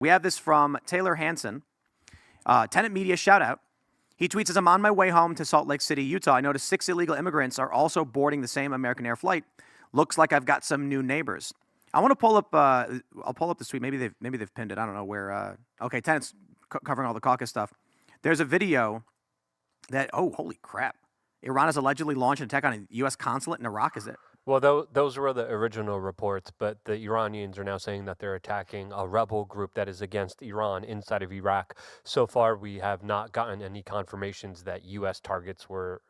We have this from Tayler Hansen. Tenant Media shout out. He tweets, as I'm on my way home to Salt Lake City, Utah, I noticed 6 illegal immigrants are also boarding the same American Air flight. Looks like I've got some new neighbors. I want to pull up, I'll pull up the tweet. Maybe they've pinned it. I don't know where. Okay, Tenant's covering all the caucus stuff. There's a video that, oh, holy crap. Iran has allegedly launched an attack on a U.S. consulate in Iraq, is it? Well, those were the original reports, but the Iranians are now saying that they're attacking a rebel group that is against Iran inside of Iraq. So far, we have not gotten any confirmations that U.S. targets were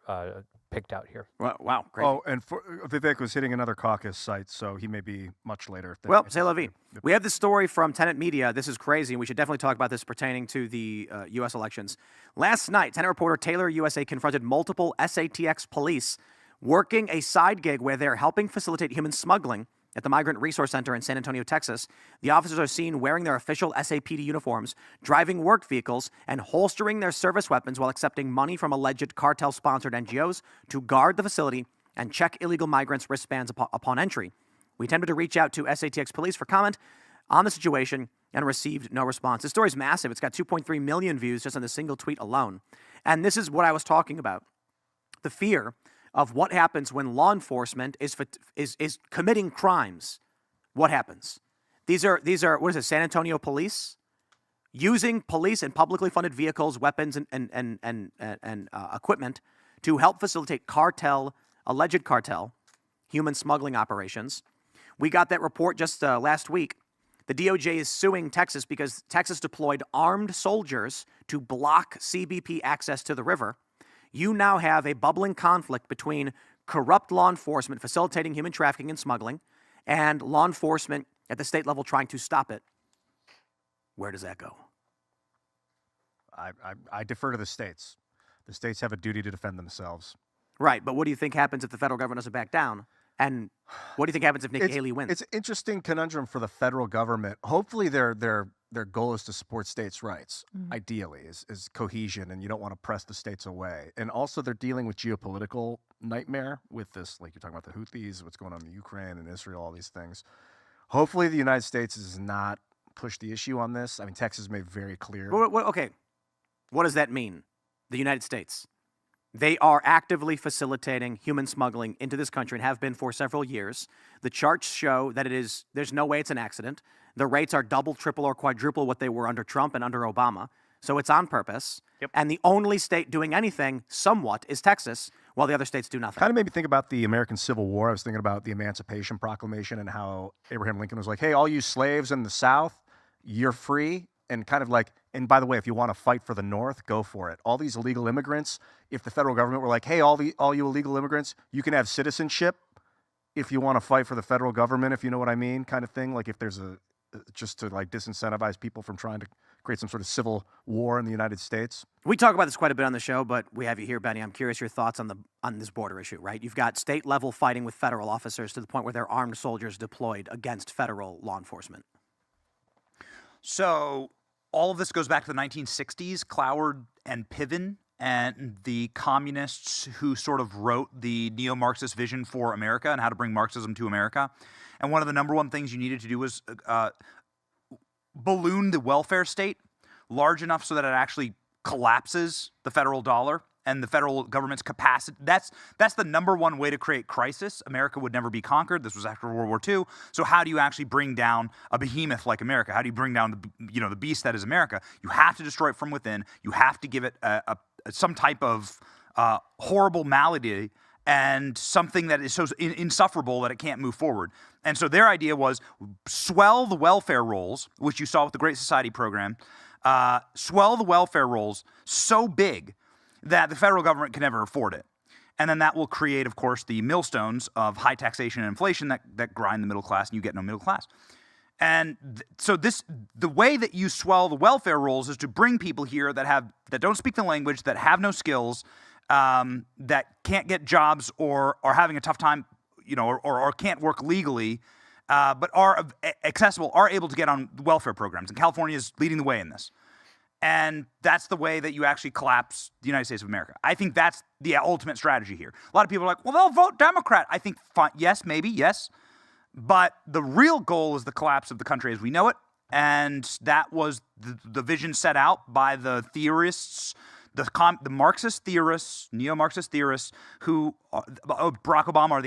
picked out here. Wow, great. Oh, and Vivek was hitting another caucus site, so he may be much later. Well, c'est la vie. We have this story from Tenant Media. This is crazy, and we should definitely talk about this pertaining to the U.S. elections. Last night, Tenant reporter Tayler USA confronted multiple SATX police working a side gig where they're helping facilitate human smuggling at the Migrant Resource Center in San Antonio, Texas. The officers are seen wearing their official SAPD uniforms, driving work vehicles, and holstering their service weapons while accepting money from alleged cartel-sponsored NGOs to guard the facility and check illegal migrants' wristbands upon entry. We attempted to reach out to SATX police for comment on the situation and received no response. This story is massive. It's got 2.3 million views just on the single tweet alone. And this is what I was talking about. The fear of what happens when law enforcement is committing crimes. What happens? These are what is it, San Antonio police? Using police and publicly funded vehicles, weapons, and equipment to help facilitate alleged cartel, human smuggling operations. We got that report just last week. The DOJ is suing Texas because Texas deployed armed soldiers to block CBP access to the river. You now have a bubbling conflict between corrupt law enforcement facilitating human trafficking and smuggling and law enforcement at the state level trying to stop it. Where does that go? I defer to the states. The states have a duty to defend themselves. Right, but what do you think happens if the federal government doesn't back down? And what do you think happens if Nikki Haley wins? It's an interesting conundrum for the federal government. Hopefully their goal is to support states' rights, ideally, is cohesion, and you don't want to press the states away. And also they're dealing with geopolitical nightmare with this, like you're talking about the Houthis, what's going on in Ukraine and Israel, all these things. Hopefully the United States does not push the issue on this. I mean, Texas made very clear. Okay, what does that mean? The United States. They are actively facilitating human smuggling into this country and have been for several years. The charts show that there's no way it's an accident. The rates are double, triple, or quadruple what they were under Trump and under Obama. So it's on purpose. Yep. And the only state doing anything somewhat is Texas, while the other states do nothing. Kind of made me think about the American Civil War. I was thinking about the Emancipation Proclamation and how Abraham Lincoln was like, hey, all you slaves in the South, you're free. And kind of like, and by the way, if you want to fight for the North, go for it. All these illegal immigrants, if the federal government were like, hey, all you illegal immigrants, you can have citizenship if you want to fight for the federal government, if you know what I mean, kind of thing. Like if there's just to like disincentivize people from trying to create some sort of civil war in the United States. We talk about this quite a bit on the show, but we have you here, Benny. I'm curious your thoughts on this border issue, right? You've got state level fighting with federal officers to the point where they're armed soldiers deployed against federal law enforcement. So all of this goes back to the 1960s, Cloward and Piven and the communists who sort of wrote the neo-Marxist vision for America and how to bring Marxism to America. And one of the number one things you needed to do was balloon the welfare state large enough so that it actually collapses the federal dollar and the federal government's capacity. That's the number one way to create crisis. America would never be conquered. This was after World War II. So how do you actually bring down a behemoth like America? How do you bring down the beast that is America? You have to destroy it from within. You have to give it some type of horrible malady and something that is so insufferable that it can't move forward. And so their idea was swell the welfare rolls, which you saw with the Great Society program, swell the welfare rolls so big that the federal government can never afford it. And then that will create, of course, the millstones of high taxation and inflation that grind the middle class, and you get no middle class. And so the way that you swell the welfare rolls is to bring people here that don't speak the language, that have no skills, that can't get jobs or are having a tough time, or can't work legally, but are accessible, are able to get on welfare programs. And California is leading the way in this. And that's the way that you actually collapse the United States of America. I think that's the ultimate strategy here. A lot of people are like, well, they'll vote Democrat. I think, fine, yes, maybe, yes. But the real goal is the collapse of the country as we know it, And that was the vision set out by the theorists, the Marxist theorists, neo-Marxist theorists, who Barack Obama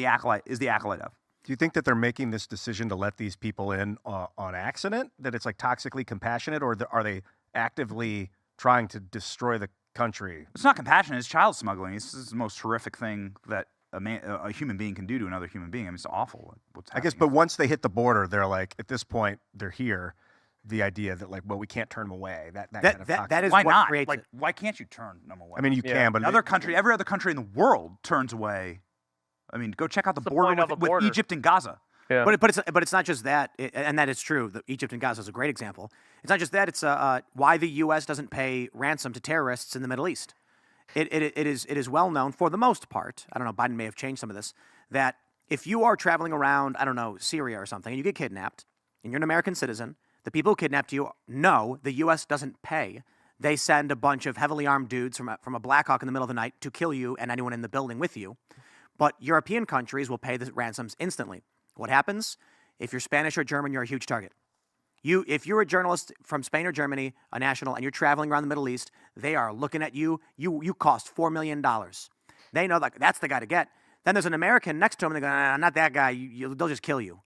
is the acolyte of. Do you think that they're making this decision to let these people in on accident? That it's like toxically compassionate, or are they actively trying to destroy the country? It's not compassionate. It's child smuggling. This is the most horrific thing that a human being can do to another human being. I mean, it's awful what's happening. I guess, but once they hit the border, they're like, at this point, they're here. The idea that, like, well, we can't turn them away. That kind of toxic. that is why what not? creates Like, it. why can't you turn them away? I mean, you can, but every other country in the world turns away. I mean, go check out the point of border a with border? Egypt and Gaza. Yeah. But it's not just that, and that is true. Egypt and Gaza is a great example. It's not just that. It's why the U.S. doesn't pay ransom to terrorists in the Middle East. It is well known for the most part. I don't know. Biden may have changed some of this. That if you are traveling around, I don't know, Syria or something, and you get kidnapped, and you're an American citizen, the people who kidnapped you know the U.S. doesn't pay. They send a bunch of heavily armed dudes from a Black Hawk in the middle of the night to kill you and anyone in the building with you. But European countries will pay the ransoms instantly. What happens? If you're Spanish or German, you're a huge target. If you're a journalist from Spain or Germany, a national, and you're traveling around the Middle East, they are looking at you. You cost $4 million. They know like that's the guy to get. Then there's an American next to him, and they go, nah, not that guy. They'll just kill you.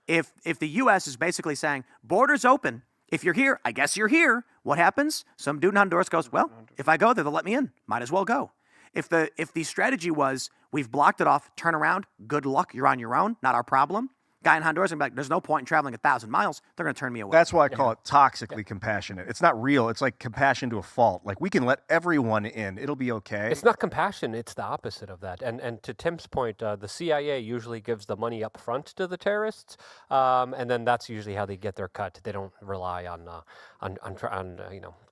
If the U.S. is basically saying, borders open, if you're here, I guess you're here, what happens? Some dude in Honduras goes, well, if I go there, they'll let me in. Might as well go. If the strategy was, we've blocked it off, turn around, good luck, you're on your own, not our problem. Guy in Honduras and be like, there's no point in traveling 1,000 miles. They're going to turn me away. That's why I call it toxically compassionate. It's not real. It's like compassion to a fault. Like, we can let everyone in. It'll be okay. It's not compassion. It's the opposite of that. And to Tim's point, the CIA usually gives the money up front to the terrorists, and then that's usually how they get their cut. They don't rely on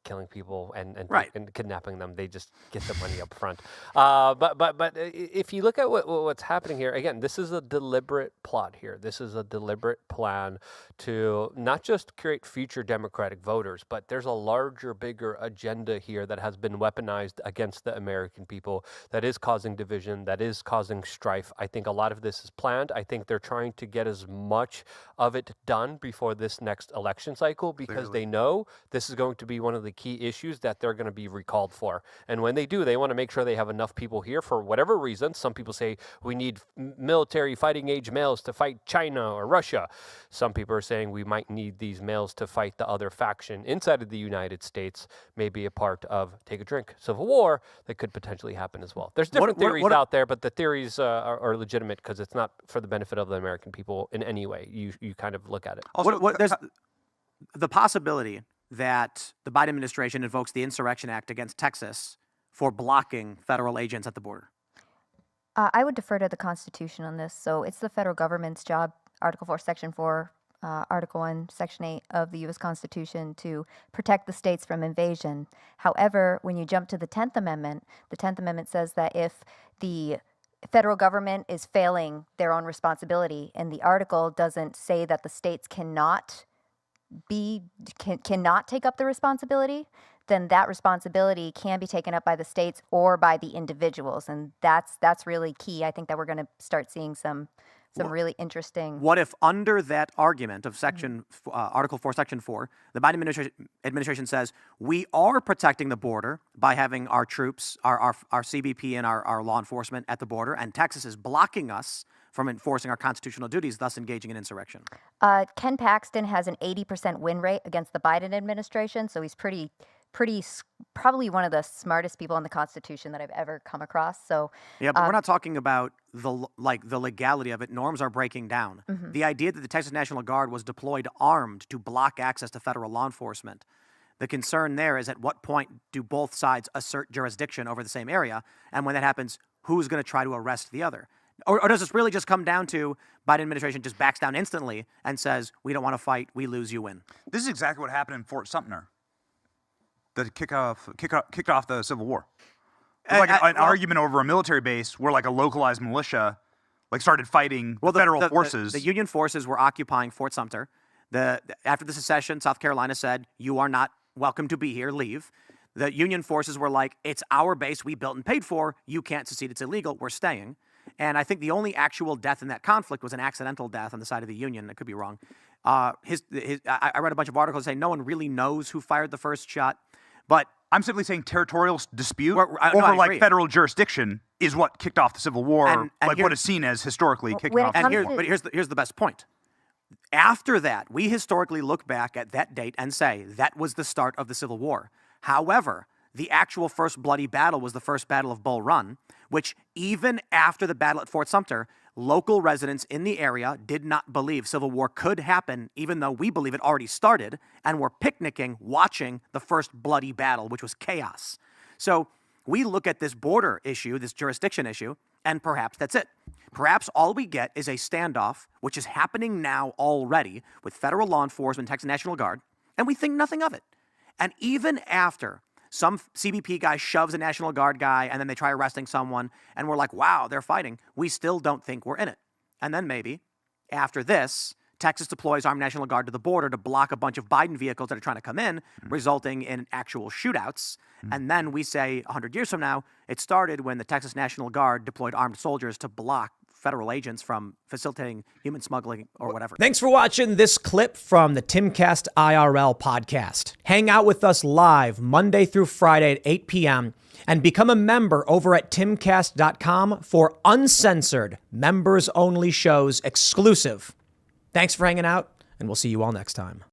killing people and kidnapping them. They just get the money up front. But if you look at what's happening here, again, this is a deliberate plot here. This is a deliberate plan to not just create future Democratic voters, but there's a larger, bigger agenda here that has been weaponized against the American people, that is causing division, that is causing strife. I think a lot of this is planned. I think they're trying to get as much of it done before this next election cycle, because they know this is going to be one of the key issues that they're going to be recalled for. And when they do, they want to make sure they have enough people here for whatever reason. Some people say we need military fighting age males to fight China or Russia. Some people are saying we might need these males to fight the other faction inside of the United States, maybe a part of take a drink civil war that could potentially happen as well. There's different theories out there, but the theories are legitimate because it's not for the benefit of the American people in any way. You kind of look at it. Also, There's the possibility that the Biden administration invokes the Insurrection Act against Texas for blocking federal agents at the border. I would defer to the Constitution on this. So it's the federal government's job, Article 4, Section 4, Article 1, Section 8 of the U.S. Constitution, to protect the states from invasion. However, when you jump to the 10th Amendment says that if the federal government is failing their own responsibility, and the article doesn't say that the states cannot take up the responsibility, then that responsibility can be taken up by the states or by the individuals, and that's really key. I think that we're going to start seeing some really interesting. What if under that argument of Article 4, Section 4, the Biden administration says we are protecting the border by having our troops, our CBP and our law enforcement at the border, and Texas is blocking us from enforcing our constitutional duties, thus engaging in insurrection? Ken Paxton has an 80% win rate against the Biden administration, so he's probably one of the smartest people on the Constitution that I've ever come across. So yeah, but we're not talking about the legality of it. Norms are breaking down. Mm-hmm. The idea that the Texas National Guard was deployed armed to block access to federal law enforcement. The concern there is at what point do both sides assert jurisdiction over the same area, and when that happens, who's going to try to arrest the other? Or does this really just come down to Biden administration just backs down instantly and says, we don't want to fight, we lose, you win? this is exactly what happened in Fort Sumter. That kicked off the Civil War. It was like an argument over a military base where like a localized militia started fighting federal forces. The Union forces were occupying Fort Sumter. After the secession, South Carolina said, you are not welcome to be here, leave. The Union forces were like, it's our base we built and paid for, you can't secede, it's illegal, we're staying. And I think the only actual death in that conflict was an accidental death on the side of the Union. I could be wrong. I read a bunch of articles saying no one really knows who fired the first shot, but I'm simply saying territorial dispute no, I over agree. federal jurisdiction is what kicked off the Civil War, And what is seen as historically kicking when off. it and comes to- here's the best point. After that, we historically look back at that date and say that was the start of the Civil War. However, the actual first bloody battle was the First Battle of Bull Run, which even after the battle at Fort Sumter, local residents in the area did not believe Civil War could happen, even though we believe it already started, and were picnicking, watching the first bloody battle, which was chaos. So we look at this border issue, this jurisdiction issue, and perhaps that's it. Perhaps all we get is a standoff, which is happening now already with federal law enforcement, Texas National Guard, and we think nothing of it. And even after some CBP guy shoves a National Guard guy and then they try arresting someone and we're like, wow, they're fighting, we still don't think we're in it. And then maybe after this, Texas deploys Armed National Guard to the border to block a bunch of Biden vehicles that are trying to come in, resulting in actual shootouts. And then we say 100 years from now, it started when the Texas National Guard deployed armed soldiers to block federal agents from facilitating human smuggling or whatever. Thanks for watching this clip from the Timcast IRL podcast. Hang out with us live Monday through Friday at 8 p.m. and become a member over at timcast.com for uncensored, members-only shows exclusive. Thanks for hanging out, and we'll see you all next time.